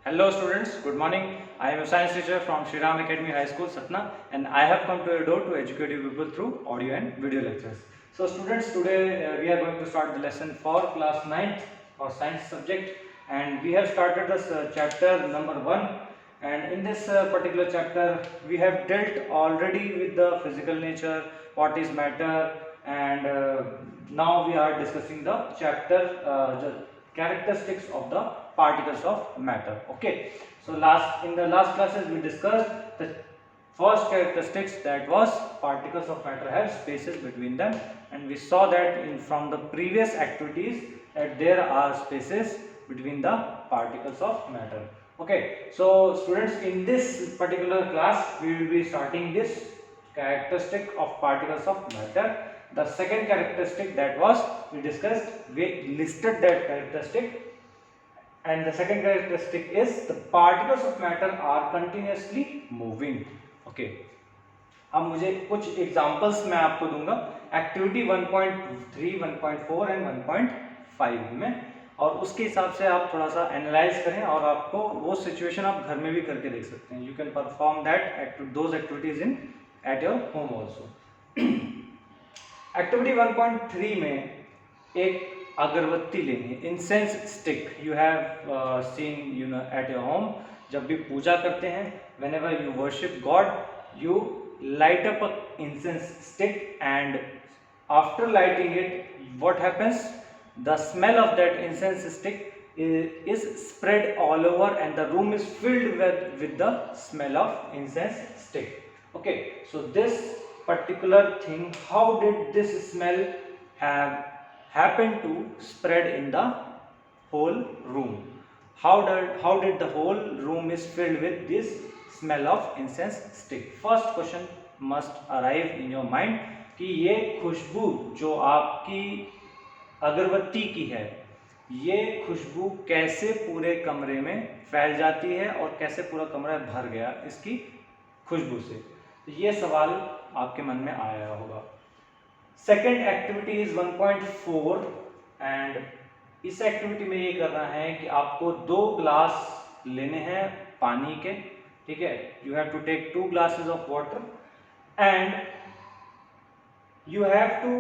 Hello students, good morning. I am a science teacher from Shri Ram Academy High School, Satna, and I have come to your door to educate you people through audio and video lectures. So students, today we are going to start the lesson for class 9th for science subject, and we have started this chapter number 1, and in this particular chapter we have dealt already with the physical nature, what is matter, and now we are discussing the chapter the characteristics of the particles of matter. Okay, so in the last classes we discussed the first characteristics, that was particles of matter have spaces between them, and we saw that from the previous activities that there are spaces between the particles of matter. Okay, so students, in this particular class we will be starting this characteristic of particles of matter. The second characteristic that was we discussed, we listed that characteristic, and the second characteristic is the particles of matter are continuously moving. Okay, अब मुझे कुछ examples मैं आपको दूंगा activity 1.3, 1.4 and 1.5 में, और उसके हिसाब से आप थोड़ा सा एनालाइज करें और आपको वो सिचुएशन आप घर में भी करके देख सकते हैं. You can perform that those activities in at your home also. Activity 1.3 में एक अगरबत्ती लेनी है, incense stick. You have seen you know at your home, जब भी पूजा करते हैं, whenever you worship God, you light up a incense stick, and after lighting it, what happens? The smell of that incense stick is spread all over, and the room is filled with the smell of incense stick. Okay, so this particular thing, how did this smell have happened to spread in the whole room? How did the whole room is filled with this smell of incense stick? First question must arrive in your mind कि ये खुशबू जो आपकी अगरबत्ती की है, ये खुशबू कैसे पूरे कमरे में फैल जाती है और कैसे पूरा कमरा भर गया इसकी खुशबू से. तो ये सवाल आपके मन में आया होगा. सेकेंड एक्टिविटी इज 1.4, एंड इस एक्टिविटी में ये करना है कि आपको 2 ग्लास लेने हैं पानी के. ठीक है, you have to take 2 glasses of water and you have to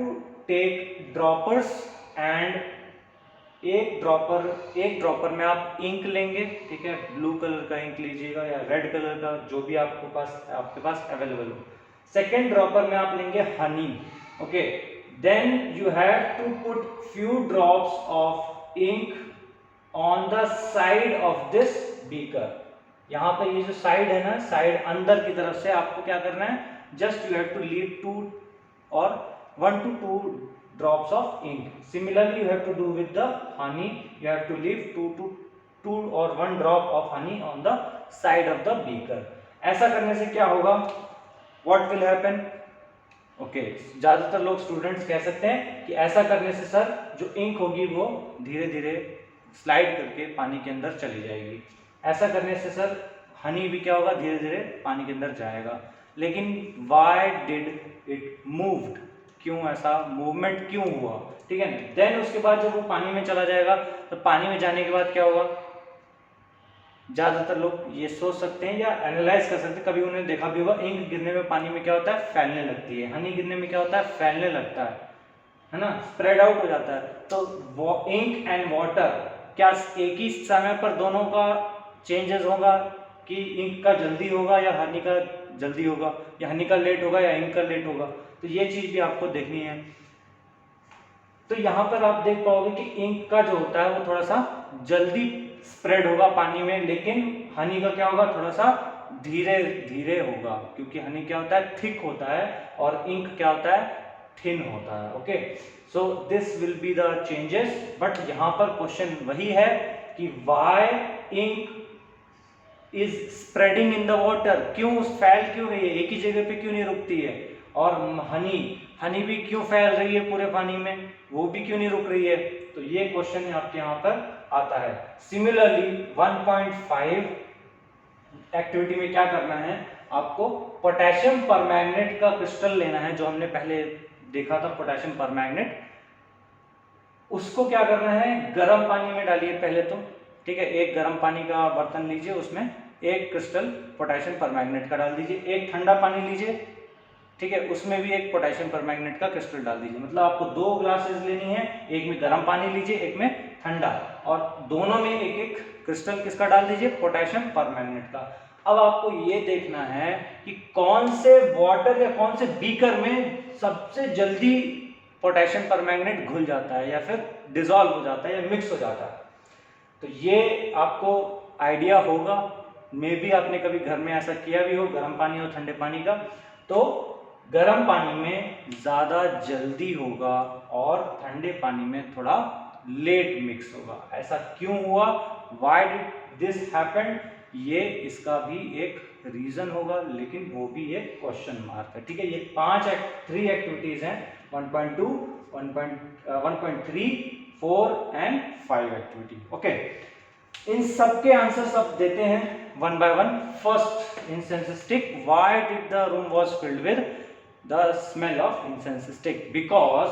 take droppers, and एक ड्रॉपर में आप इंक लेंगे. ठीक है, ब्लू कलर का इंक लीजिएगा या रेड कलर का, जो भी आपके पास अवेलेबल हो. सेकेंड ड्रॉपर में आप लेंगे Honey. Okay, then you have to put few drops of ink on the side of this beaker. यहाँ पे ये जो साइड है ना, साइड अंदर की तरफ से आपको क्या करना है, just you have to leave 2 or 1 to 2 drops of ink. Similarly you have to do with the honey. You have to leave 2 or 1 drop of honey on the side of the beaker. ऐसा करने से क्या होगा, what will happen? Okay, ज़्यादातर लोग students कह सकते हैं कि ऐसा करने से सर जो इंक होगी वो धीरे धीरे स्लाइड करके पानी के अंदर चली जाएगी. ऐसा करने से सर हनी भी क्या होगा, धीरे धीरे पानी के अंदर जाएगा. लेकिन वाई डिड इट मूव्ड, क्यों ऐसा मूवमेंट क्यों हुआ? ठीक है, देन उसके बाद जब वो पानी में चला जाएगा तो पानी में जाने के बाद क्या होगा, ज़्यादातर लोग ये सोच सकते हैं या एनालाइज कर सकते हैं, कभी उन्हें देखा भी होगा, इंक गिरने में पानी में क्या होता है, फैलने लगती है. हनी गिरने में क्या होता है, फैलने लगता है ना, स्प्रेड आउट हो जाता है. तो वो इंक एंड वाटर क्या एक ही समय पर दोनों का चेंजेस होगा कि इंक का जल्दी होगा या हनी का जल्दी होगा, या हनी का लेट होगा या इंक का लेट होगा? तो ये चीज़ भी आपको देखनी है. तो यहाँ पर आप देख पाओगे कि इंक का जो होता है वो थोड़ा सा जल्दी स्प्रेड होगा पानी में, लेकिन हनी का क्या होगा, थोड़ा सा धीरे धीरे होगा, क्योंकि हनी क्या होता है, थिक होता है, और इंक क्या होता है, थिन होता है. Okay, so this will be the changes. But यहाँ पर क्वेश्चन वही है कि why ink is spreading in the water, क्यों फैल क्यों रही है, एक ही जगह पे क्यों नहीं रुकती है? और हनी भी क्यों फैल रही है पूरे पानी में, वो भी क्यों नहीं रुक रही है? तो ये क्वेश्चन आपके यहाँ पर आता है. सिमिलरली 1.5 एक्टिविटी में क्या करना है, आपको पोटेशियम परमैंगनेट का क्रिस्टल लेना है, जो हमने पहले देखा था पोटेशियम परमैंगनेट. उसको क्या करना है, गर्म पानी में डालिए पहले तो. ठीक है, एक गर्म पानी का बर्तन लीजिए, उसमें एक क्रिस्टल पोटेशियम परमैंगनेट का डाल दीजिए, एक ठंडा पानी लीजिए, ठीक है, उसमें भी एक पोटेशियम परमैंगनेट का क्रिस्टल डाल दीजिए। मतलब आपको 2 ग्लासेस लेनी है, एक में गर्म पानी लीजिए, एक में ठंडा, और दोनों में एक एक क्रिस्टल किसका डाल दीजिए, पोटेशियम परमैंगनेट का। अब आपको ये देखना है कि कौन से वाटर या कौन से बीकर में सबसे जल्दी पोटेशियम परमैंगनेट घुल जाता है या फिर डिसॉल्व हो जाता है या मिक्स हो जाता है। तो ये आपको आइडिया होगा, मे बी आपने कभी घर में ऐसा किया भी हो, गर्म पानी और ठंडे पानी का। तो गर्म पानी में ज़्यादा जल्दी होगा और ठंडे पानी में थोड़ा लेट मिक्स होगा। ऐसा क्यों हुआ, वाई डिड दिस हैपन, ये इसका भी एक रीजन होगा, लेकिन वो भी एक क्वेश्चन मार्क है। ठीक है, ये 3 एक्टिविटीज हैं, 1.2, 1.3, 4 एंड 5 एक्टिविटी। ओके, इन सब के आंसर्स अब देते हैं one by one. First, incense stick, why did the room was filled with the smell of incense stick? Because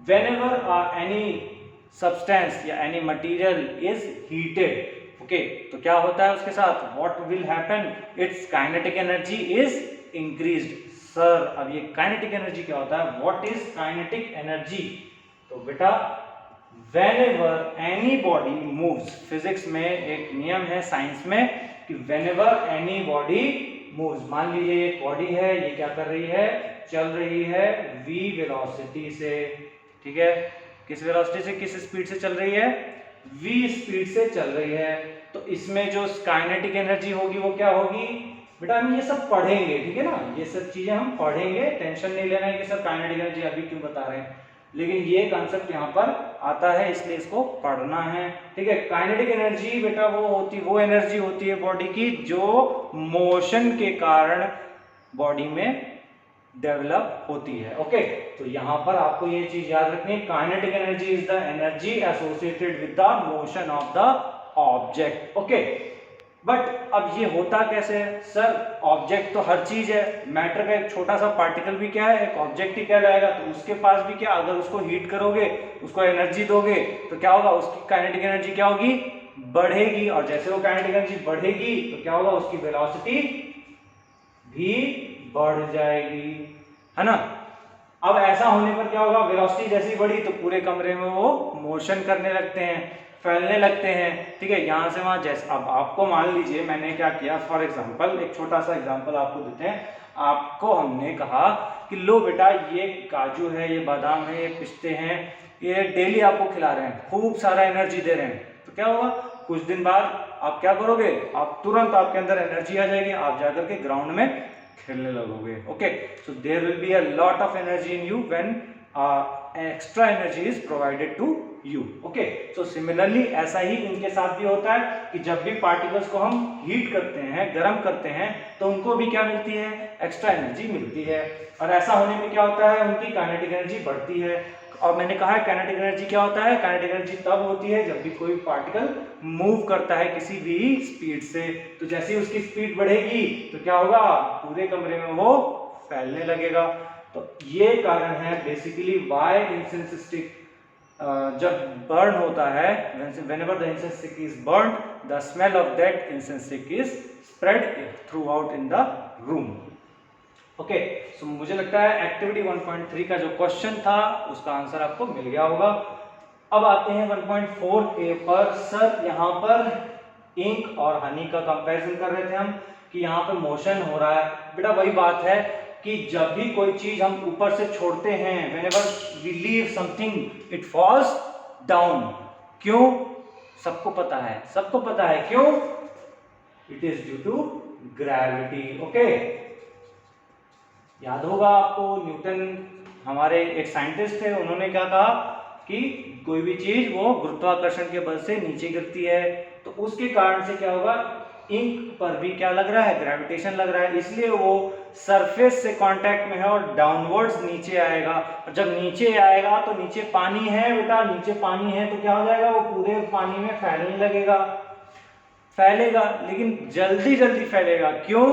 whenever any substance या any material is heated, okay, तो क्या होता है उसके साथ, what will happen, its kinetic energy is increased. Sir, अब ये kinetic energy क्या होता है, व्हाट इज काइनेटिक एनर्जी? तो बेटा, whenever any body moves, physics में एक नियम है साइंस में कि whenever any body moves, मान लीजिए एक बॉडी है, ये क्या कर रही है, चल रही है v वेलोसिटी से, ठीक है, किस वेलोसिटी से, किस स्पीड से चल रही है, v स्पीड से चल रही है। तो इसमें जो काइनेटिक एनर्जी होगी वो क्या होगी बेटा, हम ये सब पढ़ेंगे, ठीक है ना, ये सब चीजें हम पढ़ेंगे, टेंशन नहीं लेना है कि सर काइनेटिक एनर्जी अभी क्यों बता रहे हैं, लेकिन ये कॉन्सेप्ट यहाँ पर आता है इसलिए इसको पढ़ना है। ठीक है, काइनेटिक एनर्जी बेटा वो एनर्जी होती है बॉडी की जो मोशन के कारण बॉडी में डेवलप होती है। ओके, तो यहाँ पर आपको ये चीज याद रखनी है, kinetic energy is the energy associated with the motion of the object. Okay, but अब ये होता कैसे है सर, ऑब्जेक्ट तो हर चीज है, मैटर का एक छोटा सा पार्टिकल भी क्या है, एक ऑब्जेक्ट ही कहलाएगा, तो उसके पास भी क्या, अगर उसको हीट करोगे, उसको एनर्जी दोगे, तो क्या होगा, उसकी काइनेटिक एनर्जी क्या होगी, बढ़ेगी, और जैसे वो काइनेटिक एनर्जी बढ़ेगी तो क्या होगा, उसकी वेलोसिटी भी बढ़ जाएगी, है ना। अब ऐसा होने पर क्या होगा, वेलोसिटी जैसी बढ़ी तो पूरे कमरे में वो मोशन करने लगते हैं, फैलने लगते हैं, ठीक है, यहाँ से वहाँ। जैसे अब आपको मान लीजिए मैंने क्या किया, फॉर एग्जांपल एक छोटा सा एग्जांपल आपको देते हैं, आपको हमने कहा कि लो बेटा ये काजू है, ये बादाम है, ये पिस्ते हैं, ये डेली आपको खिला रहे हैं, खूब सारा एनर्जी दे रहे हैं, तो क्या होगा, कुछ दिन बाद आप क्या करोगे, आप तुरंत आपके अंदर एनर्जी आ जाएगी, आप जाकर के ग्राउंड में खेलने लगोगे। Okay, so there will be a lot of energy in you when extra energy is provided to you. Okay, so similarly ऐसा ही इनके साथ भी होता है कि जब भी पार्टिकल्स को हम हीट करते हैं, गर्म करते हैं, तो उनको भी क्या मिलती है, एक्स्ट्रा एनर्जी मिलती है, और ऐसा होने में क्या होता है, उनकी काइनेटिक एनर्जी बढ़ती है। और मैंने कहा है काइनेटिक एनर्जी क्या होता है, काइनेटिक एनर्जी तब होती है जब भी कोई पार्टिकल मूव करता है किसी भी स्पीड से, तो जैसे ही उसकी स्पीड बढ़ेगी तो क्या होगा, पूरे कमरे में वो फैलने लगेगा। तो ये कारण है बेसिकली व्हाई इंसेंस स्टिक जब बर्न होता है, whenever the incense stick is burnt, the smell of that incense stick is spread throughout in the room. Okay, so मुझे लगता है एक्टिविटी 1.3 का जो क्वेश्चन था उसका आंसर आपको मिल गया होगा। अब आते हैं 1.4a पर। सर यहाँ पर इंक और हनी का कंपैरिजन कर रहे थे हम कि यहाँ पर मोशन हो रहा है। बेटा वही बात है कि जब भी कोई चीज हम ऊपर से छोड़ते हैं, whenever we leave something it falls down। क्यों? सबको पता है, सबको पता है क्यों? It is due to gravity। Okay, याद होगा आपको, न्यूटन हमारे एक साइंटिस्ट थे, उन्होंने क्या कहा कि कोई भी चीज वो गुरुत्वाकर्षण के बल से नीचे गिरती है, तो उसके कारण से क्या होगा, इंक पर भी क्या लग रहा है, ग्रेविटेशन लग रहा है, इसलिए वो सरफेस से कांटेक्ट में है और डाउनवर्ड्स नीचे आएगा। और जब नीचे आएगा तो नीचे पानी है बेटा, नीचे पानी है तो क्या हो जाएगा, वो पूरे पानी में फैलने लगेगा, फैलेगा, लेकिन जल्दी जल्दी फैलेगा। क्यों?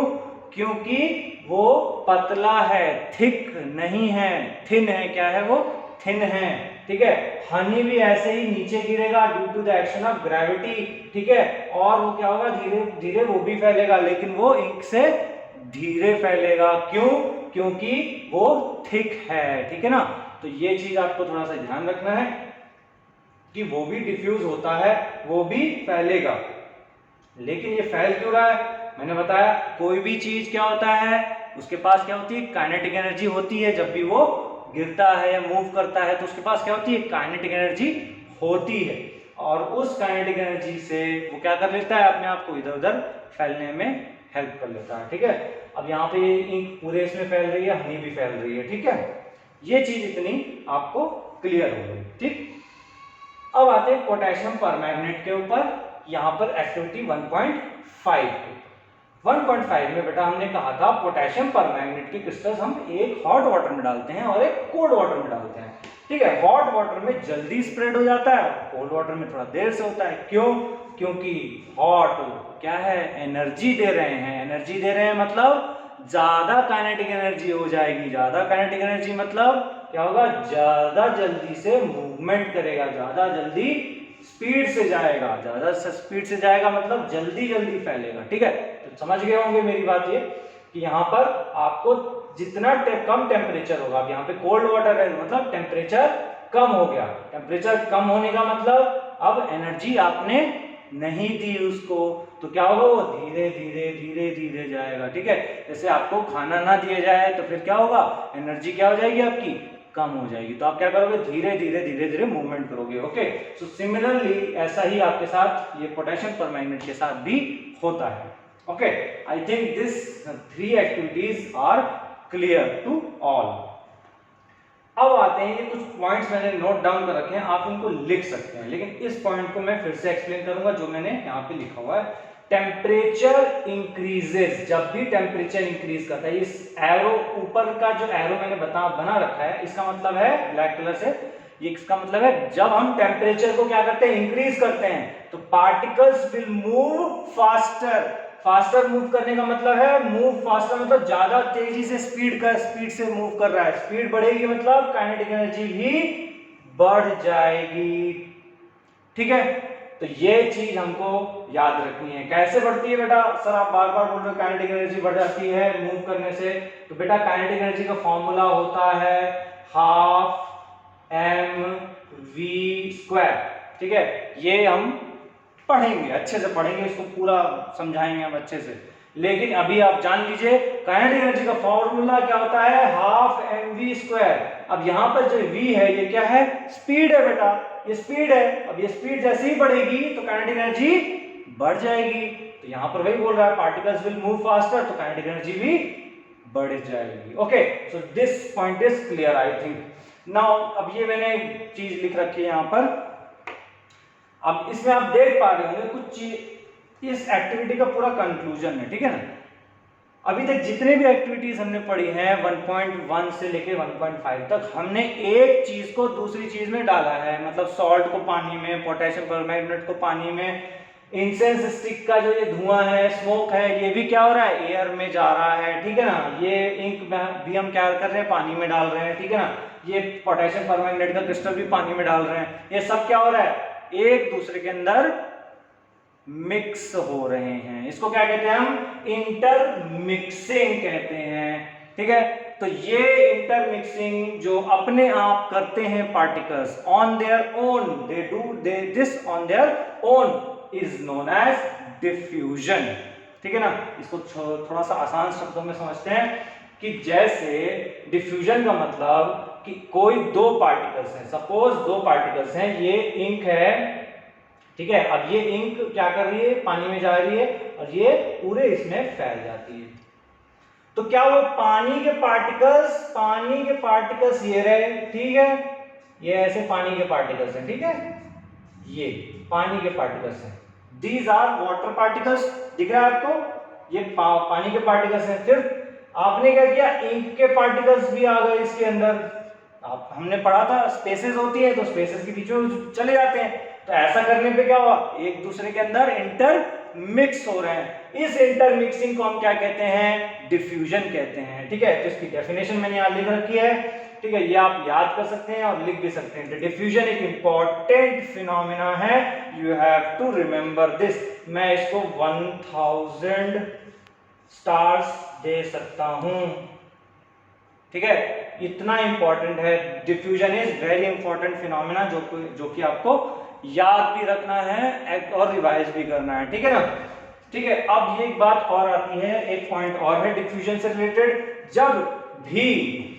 क्योंकि वो पतला है, थिक नहीं है, थिन है। क्या है वो? थिन है। ठीक है। हनी भी ऐसे ही नीचे गिरेगा due to the action of gravity, ठीक है, और वो क्या होगा, धीरे धीरे वो भी फैलेगा, लेकिन वो इंक से धीरे फैलेगा। क्यों? क्योंकि वो थिक है, ठीक है ना। तो ये चीज आपको थोड़ा सा ध्यान रखना है कि वो भी डिफ्यूज होता है, वो भी फैलेगा, लेकिन ये फैल क्यों रहा है? मैंने बताया कोई भी चीज क्या होता है, उसके पास क्या होती है, काइनेटिक एनर्जी होती है। जब भी वो गिरता है या मूव करता है तो उसके पास क्या होती है, काइनेटिक एनर्जी होती है, और उस काइनेटिक एनर्जी से वो क्या कर लेता है, अपने आप को इधर उधर फैलने में हेल्प कर लेता है, ठीक है। अब यहाँ पे इंक पूरे इसमें फैल रही है, हनी भी फैल रही है, ठीक है। ये चीज इतनी आपको क्लियर हो गई, ठीक। अब आते हैं पोटेशियम परमैंगनेट के ऊपर, यहाँ पर एक्टिविटी 1.5 पे। 1.5 में बेटा हमने कहा था पोटेशियम परमैंगनेट के क्रिस्टल्स हम एक हॉट वाटर में डालते हैं और एक कोल्ड वाटर में डालते हैं, ठीक है। हॉट वाटर में जल्दी स्प्रेड हो जाता है, कोल्ड वाटर में थोड़ा देर से होता है। क्यों? क्योंकि हॉट क्या है, एनर्जी दे रहे हैं, एनर्जी दे रहे हैं मतलब ज्यादा काइनेटिक एनर्जी हो जाएगी। ज्यादा काइनेटिक एनर्जी मतलब क्या होगा, ज्यादा जल्दी से मूवमेंट करेगा, ज्यादा जल्दी स्पीड से जाएगा, ज्यादा स्पीड से जाएगा मतलब जल्दी जल्दी फैलेगा, ठीक है। तो समझ गए होंगे मेरी बात ये कि यहाँ पर आपको जितना कम टेम्परेचर होगा, अब यहाँ पे कोल्ड वाटर है मतलब टेम्परेचर कम हो गया, टेम्परेचर कम होने का मतलब अब एनर्जी आपने नहीं दी उसको, तो क्या होगा, वो धीरे धीरे धीरे धीरे जाएगा, ठीक है। जैसे आपको खाना ना दिया जाए तो फिर क्या होगा, एनर्जी क्या हो जाएगी आपकी, कम हो जाएगी, तो आप क्या करोगे, धीरे धीरे धीरे धीरे मूवमेंट करोगे, ओके। सो सिमिलरली ऐसा ही आपके साथ ये पोटेशियम परमैंगनेट के साथ भी होता है, okay. I think this 3 activities are clear to all. अब आते हैं, ये कुछ पॉइंट्स मैंने नोट डाउन कर रखे हैं, आप इनको लिख सकते हैं, लेकिन इस पॉइंट को मैं फिर से एक्सप्लेन करूंगा जो मैंने यहाँ पे लिखा हुआ है। टेम्परेचर इंक्रीजेस, जब भी टेम्परेचर इंक्रीज करता है, इस एरो ऊपर का जो एरो मैंने बना रखा है, इसका मतलब है ब्लैक कलर से, ये इसका मतलब है जब हम टेम्परेचर को क्या करते हैं, इंक्रीज करते हैं, तो particles will move faster. Faster move करने का मतलब है, मूव फास्टर मतलब ज्यादा तेजी से, स्पीड से मूव कर रहा है, स्पीड बढ़ेगी मतलब काइनेटिक एनर्जी भी बढ़ जाएगी, ठीक है। तो ये चीज हमको याद रखनी है। कैसे बढ़ती है बेटा, सर आप बार बार बोल रहे हो काइनेटिक एनर्जी बढ़ जाती है मूव करने से, तो बेटा काइनेटिक एनर्जी का फॉर्मूला होता है हाफ mv², ठीक है। ये हम पढ़ेंगे, अच्छे से पढ़ेंगे, इसको पूरा समझाएंगे हम अच्छे से, लेकिन अभी आप जान लीजिए काइनेटिक एनर्जी का फॉर्मूला क्या होता है, हाफ mv²। अब यहाँ पर जो v है ये क्या है, स्पीड है बेटा, ये स्पीड है। अब ये स्पीड जैसे ही बढ़ेगी तो काइनेटिक एनर्जी बढ़ जाएगी, तो यहाँ पर वही बोल रहा है पार्टिकल्स विल मूव फास्टर, तो काइनेटिक एनर्जी भी बढ़ जाएगी, okay. So this point is clear I think now. अब ये मैंने चीज लिख रखी है यहाँ पर, अब इसमें आप देख पा रहे होंगे कुछ चीज, इस एक्टिविटी का पूरा कंक्लूजन है, ठीक है ना। अभी तक जितने भी एक्टिविटीज हमने पढ़ी हैं 1.1 से लेके 1.5 तक, हमने एक चीज को दूसरी चीज में डाला है, मतलब सॉल्ट को पानी में, पोटेशियम परमैंगनेट को पानी में, इंसेंस स्टिक का जो ये धुआं है, स्मोक है, ये भी क्या हो रहा है, एयर में जा रहा है, ठीक है ना। ये इंक भी हम क्या कर रहे हैं, पानी में डाल रहे हैं, ठीक है ना। ये पोटेशियम परमैंगनेट का क्रिस्टल भी पानी में डाल रहे हैं, ये सब क्या हो रहा है, एक दूसरे के अंदर मिक्स हो रहे हैं। इसको क्या कहते हैं हम, इंटरमिक्सिंग कहते हैं, ठीक है। तो ये इंटरमिक्सिंग जो अपने आप करते हैं particles on their own, they do this on their own is known as diffusion, ठीक है ना। इसको थोड़ा सा आसान शब्दों में समझते हैं कि जैसे डिफ्यूजन का मतलब कि कोई दो पार्टिकल्स हैं, सपोज दो पार्टिकल्स हैं, ये इंक है, ठीक है। अब ये इंक क्या कर रही है, पानी में जा रही है और ये पूरे इसमें फैल जाती है, तो क्या वो पानी के पार्टिकल्स ये रहे, ठीक है, ये ऐसे पानी के पार्टिकल्स हैं, ठीक है, ये पानी के पार्टिकल्स हैं, दीज आर वाटर पार्टिकल्स, दिख रहा है आपको, ये पानी के पार्टिकल्स हैं। फिर आपने क्या किया, इंक के पार्टिकल्स भी आ गए इसके अंदर, आप हमने पढ़ा था स्पेसेस होती है तो स्पेसेस के बीच में चले जाते हैं, तो ऐसा करने पे क्या हुआ, एक दूसरे के अंदर इंटरमिक्स हो रहे हैं। इस इंटरमिक्सिंग को हम क्या कहते हैं, डिफ्यूजन कहते हैं, ठीक है। तो इसकी डेफिनेशन मैंने यहां लिख रखी है ठीक है, ये आप याद कर सकते हैं और लिख भी सकते हैं। डिफ्यूजन एक इंपॉर्टेंट फिनोमेना है, you have to remember this. मैं इसको 1000 स्टार्स दे सकता हूं, ठीक है, इतना इंपॉर्टेंट है। Diffusion is very important phenomena जो कि आपको याद भी रखना है और रिवाइज भी करना है, ठीक है ना। ठीक है, अब ये एक बात और आती है, एक पॉइंट और है डिफ्यूजन से रिलेटेड। जब भी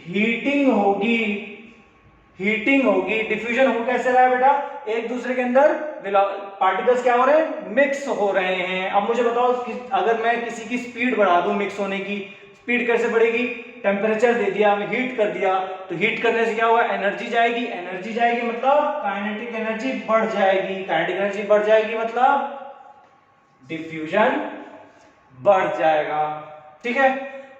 हीटिंग होगी, डिफ्यूजन हो कैसे रहा है बेटा, एक दूसरे के अंदर पार्टिकल्स क्या हो रहे हैं, मिक्स हो रहे हैं। अब मुझे बताओ कि अगर मैं किसी की स्पीड बढ़ा दूं मिक्स होने की, स्पीड कैसे बढ़ेगी, टेम्परेचर दे दिया, हीट कर दिया, तो हीट करने से क्या होगा, एनर्जी जाएगी मतलब काइनेटिक एनर्जी बढ़ जाएगी, काइनेटिक एनर्जी बढ़ जाएगी मतलब डिफ्यूजन बढ़ जाएगा, ठीक है।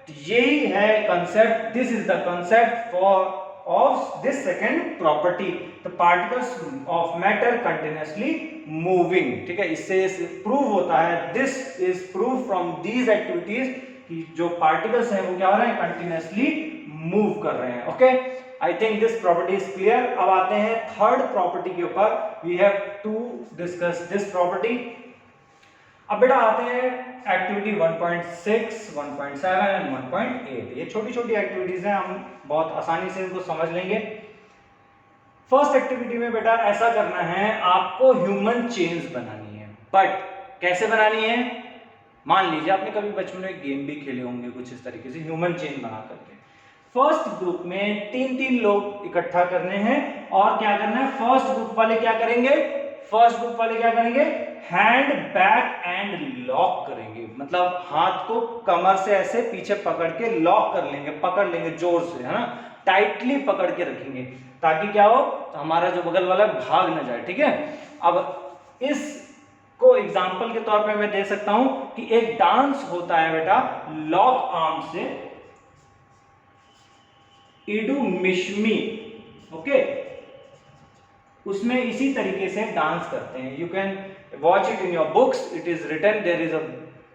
तो यही है concept, this is the concept for of this second property, the particles of matter continuously moving, ठीक है। इससे प्रूव होता है, this is prove from these activities कि जो पार्टिकल्स हैं वो क्या हो रहे हैं, कंटिन्यूअसली मूव कर रहे हैं। Okay, I think this property is clear. अब आते हैं थर्ड प्रॉपर्टी के ऊपर, we have to discuss this property. अब बेटा आते हैं एक्टिविटी 1.6, 1.7 एंड 1.8। ये छोटी छोटी एक्टिविटीज हैं, हम बहुत आसानी से इनको समझ लेंगे। फर्स्ट एक्टिविटी में बेटा ऐसा करना है, आपको ह्यूमन चेन्स बनानी है, बट कैसे बनानी है, मान लीजिए आपने कभी बचपन में गेम भी खेले होंगे कुछ इस तरीके से, ह्यूमन चेन बना करके। फर्स्ट ग्रुप में 3-3 लोग इकट्ठा करने हैं और क्या करना है, फर्स्ट ग्रुप वाले क्या करेंगे, हैंड बैक एंड लॉक करेंगे, मतलब हाथ को कमर से ऐसे पीछे पकड़ के लॉक कर लेंगे, पकड़ लेंगे जोर से, है ना, टाइटली पकड़ के रखेंगे ताकि क्या हो, हमारा जो बगल वाला भाग ना जाए, ठीक है। अब इस को एग्जाम्पल के तौर पे मैं दे सकता हूं कि एक डांस होता है बेटा लॉक आर्म से, इडू मिशमी, ओके, उसमें इसी तरीके से डांस करते हैं। You can watch it in your books, it is written, there is a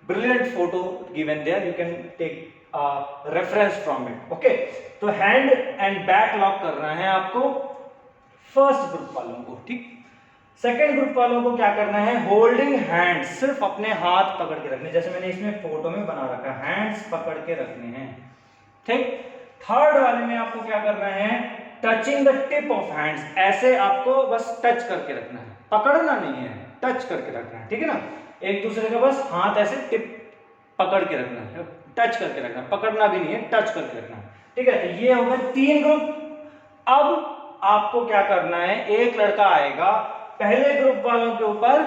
brilliant photo given there, you can take reference from it, okay. तो हैंड एंड बैक लॉक करना है आपको फर्स्ट ग्रुप वालों को, ठीक। Second group वालों को क्या करना है, होल्डिंग हैंड्स, सिर्फ अपने हाथ पकड़ के रखने, जैसे मैंने इसमें फोटो में बना रखा है, हैंड्स पकड़ के रखने हैं, ठीक। थर्ड वाले में आपको क्या करना है, touching the tip of hands, ऐसे आपको बस टच करके रखना है, पकड़ना नहीं है, टच करके रखना है, ठीक है ना। एक दूसरे का बस हाथ ऐसे टिप पकड़ के रखना है, टच करके रखना है, पकड़ना भी नहीं है, टच करके रखना है, ठीक है। तो ये हो गए 3 ग्रुप। अब आपको क्या करना है, एक लड़का आएगा पहले ग्रुप वालों के ऊपर,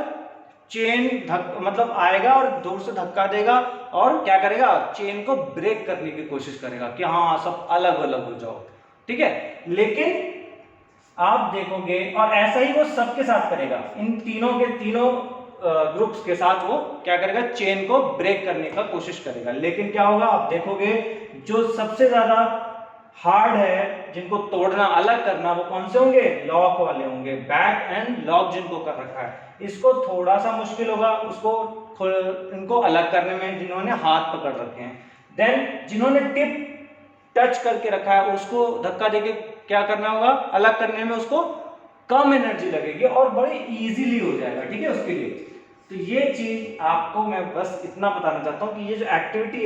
चेन मतलब आएगा और दूर से धक्का देगा और क्या करेगा, चेन को ब्रेक करने की कोशिश करेगा कि हाँ सब अलग अलग हो जाओ, ठीक है। लेकिन आप देखोगे, और ऐसा ही वो सबके साथ करेगा, इन तीनों ग्रुप्स के साथ वो क्या करेगा, चेन को ब्रेक करने का कोशिश करेगा। लेकिन क्या होगा, आप देखोगे जो सबसे ज्यादा हार्ड है, जिनको तोड़ना अलग करना, वो कौन से होंगे, लॉक वाले होंगे, बैक एंड लॉक जिनको कर रखा है, इसको थोड़ा सा मुश्किल होगा उसको इनको अलग करने में, जिन्होंने हाथ पकड़ रखे हैं। देन जिन्होंने टिप टच करके रखा है उसको धक्का देके क्या करना होगा, अलग करने में उसको कम एनर्जी लगेगी और बड़ी इजीली हो जाएगा, ठीक है, उसके लिए। तो ये चीज आपको मैं बस इतना बताना चाहता हूं कि ये जो एक्टिविटी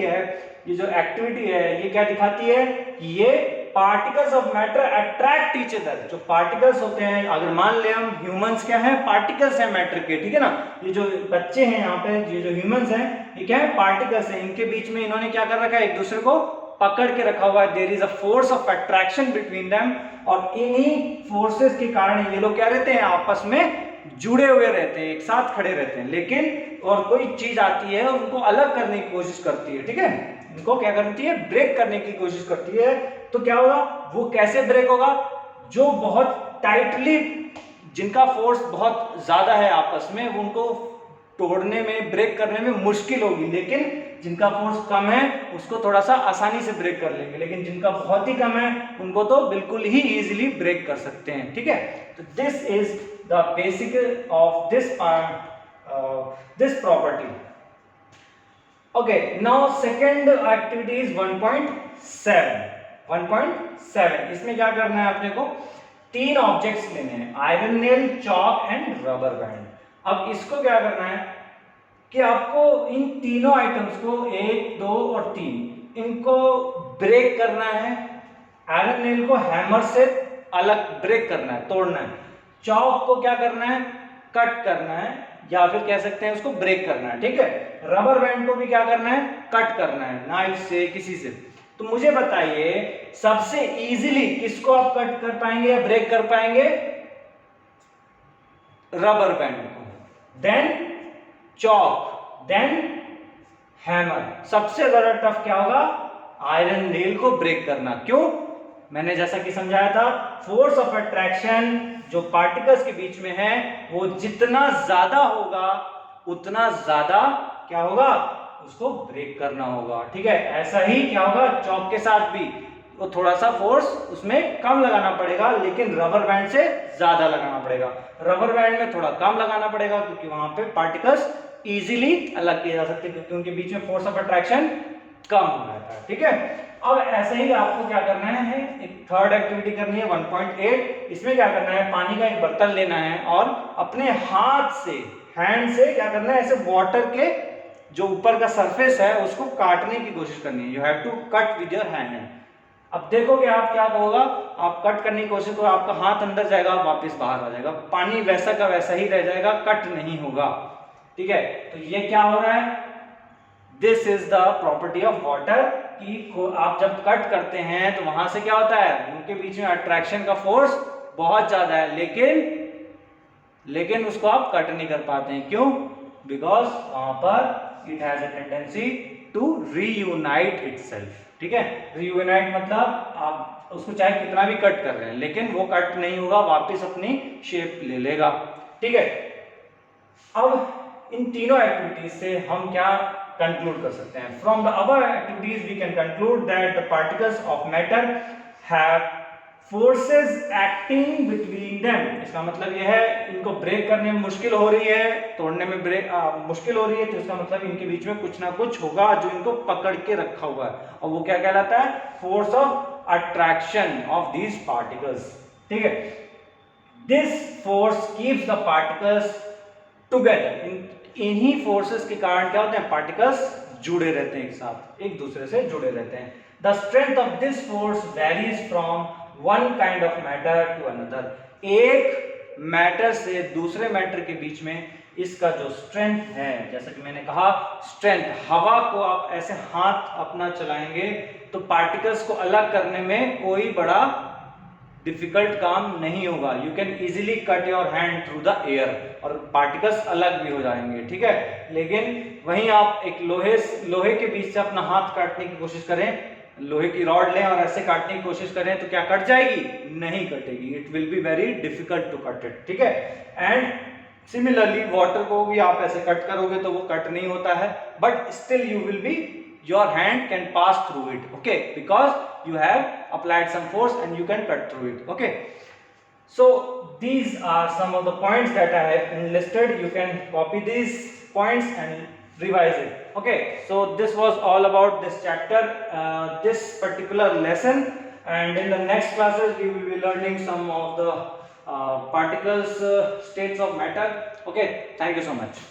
है, ये क्या दिखाती है कि ये particles of matter attract each other. जो पार्टिकल्स होते हैं, अगर मान ले हम ह्यूमंस क्या है, पार्टिकल्स हैं मैटर के, ठीक है ना। ये जो बच्चे हैं यहाँ पे, ये जो ह्यूमंस हैं, ये क्या है, पार्टिकल्स हैं, इनके बीच में इन्होंने क्या कर रखा है, एक दूसरे को पकड़ के रखा हुआ है, there is a force of attraction between them, और इन्हीं फोर्सेस के कारण ये लोग क्या रहते हैं, आपस में जुड़े हुए रहते हैं, एक साथ खड़े रहते हैं। लेकिन और कोई चीज आती है उनको अलग करने की कोशिश करती है, ठीक है, इनको क्या करती है, ब्रेक करने की कोशिश करती है। तो क्या होगा, वो कैसे ब्रेक होगा, जो बहुत टाइटली, जिनका फोर्स बहुत ज्यादा है आपस में, उनको तोड़ने में, ब्रेक करने में मुश्किल होगी, लेकिन जिनका फोर्स कम है उसको थोड़ा सा आसानी से ब्रेक कर लेंगे, लेकिन जिनका बहुत ही कम है उनको तो बिल्कुल ही इजीली ब्रेक कर सकते हैं, ठीक है। तो this is the basic of this property. Okay, now second activity is 1.7। 1.7। इसमें क्या करना है अपने को, 3 ऑब्जेक्ट्स लेने हैं, iron nail, chalk and rubber band. अब इसको क्या करना है कि आपको इन तीनों आइटम्स को 1, 2 और 3 इनको ब्रेक करना है। आयरन नेल को हैमर से अलग ब्रेक करना है, तोड़ना है। चॉक को क्या करना है, कट करना है, या फिर कह सकते हैं उसको ब्रेक करना है, ठीक है। रबर बैंड को भी क्या करना है, कट करना है, नाइफ से, किसी से। तो मुझे बताइए सबसे इजीली किसको आप कट कर पाएंगे या ब्रेक कर पाएंगे, रबर बैंड को, देन चॉक, देन हैमर। सबसे ज्यादा टफ क्या होगा, आयरन नेल को ब्रेक करना। क्यों, मैंने जैसा कि समझाया था, फोर्स ऑफ अट्रैक्शन जो पार्टिकल्स के बीच में है वो जितना ज्यादा होगा उतना ज्यादा क्या होगा, उसको ब्रेक करना होगा, ठीक है। ऐसा ही क्या होगा चॉक के साथ भी, तो थोड़ा सा फोर्स उसमें कम लगाना पड़ेगा, लेकिन रबर बैंड से ज्यादा लगाना पड़ेगा। रबर बैंड में थोड़ा कम लगाना पड़ेगा क्योंकि वहां पे पार्टिकल्स इजीली अलग किए जा सकते हैं, क्योंकि उनके बीच में फोर्स ऑफ अट्रैक्शन कम हो जाता है, ठीक है। अब ऐसे ही आपको क्या करना है, एक थर्ड एक्टिविटी करनी है 1.8। इसमें क्या करना है, पानी का एक बर्तन लेना है और अपने हाथ से, हैंड से क्या करना है, ऐसे वाटर के जो ऊपर का सरफेस है उसको काटने की कोशिश करनी है। You have to cut with your hand. अब देखोगे आप क्या होगा, आप कट करने की कोशिश करो, आपका हाथ अंदर जाएगा, वापस बाहर आ जाएगा, पानी वैसा का वैसा ही रह जाएगा, कट नहीं होगा, ठीक है। तो ये क्या हो रहा है, this is the property of water, कि आप जब कट करते हैं तो वहां से क्या होता है, उनके बीच में अट्रैक्शन का फोर्स बहुत ज्यादा है, लेकिन उसको आप कट नहीं कर पाते हैं। क्यों, बिकॉज वहां पर it has a tendency to reunite itself, ठीक है। रीयूनाइट मतलब आप उसको चाहे कितना भी कट कर रहे हैं, लेकिन वो कट नहीं होगा, वापस अपनी शेप ले लेगा, ठीक है। अब इन तीनों एक्टिविटीज से हम क्या कंक्लूड कर सकते हैं, from the above activities we can conclude that the particles of matter have forces acting between them. इसका मतलब यह है इनको ब्रेक करने में मुश्किल हो रही है, तोड़ने में मुश्किल हो रही है, तो इसका मतलब इनके बीच में कुछ ना कुछ होगा जो इनको पकड़ के रखा हुआ है, और वो क्या कहलाता है, force of attraction of these particles, ठीक है। This force keeps the particles together. इन्हीं फोर्सेस के कारण क्या होते हैं, पार्टिकल्स जुड़े रहते हैं, एक साथ एक दूसरे से जुड़े रहते हैं। The strength of this force varies from one kind of matter to another. एक मैटर से दूसरे मैटर के बीच में इसका जो स्ट्रेंथ है, जैसा कि मैंने कहा, स्ट्रेंथ, हवा को आप ऐसे हाथ अपना चलाएंगे तो पार्टिकल्स को अलग करने में कोई बड़ा डिफिकल्ट काम नहीं होगा। You can easily cut your hand through the air और पार्टिकल्स अलग भी हो जाएंगे, ठीक है। लेकिन वहीं आप एक लोहे के बीच से अपना हाथ काटने की कोशिश करें, लोहे की रॉड लें और ऐसे काटने की कोशिश करें तो क्या कट जाएगी, नहीं कटेगी, it will be very difficult to cut it, ठीक है। एंड सिमिलरली वाटर को भी आप ऐसे कट करोगे तो वो कट नहीं होता है, but still you will be, your hand can pass through it, okay, because you have applied some force and you can cut through it, okay. So these are some of the points that I have enlisted. You can copy these points and revise it, okay. So this was all about this chapter, this particular lesson, and in the next classes we will be learning some of the particles, states of matter, okay. Thank you so much.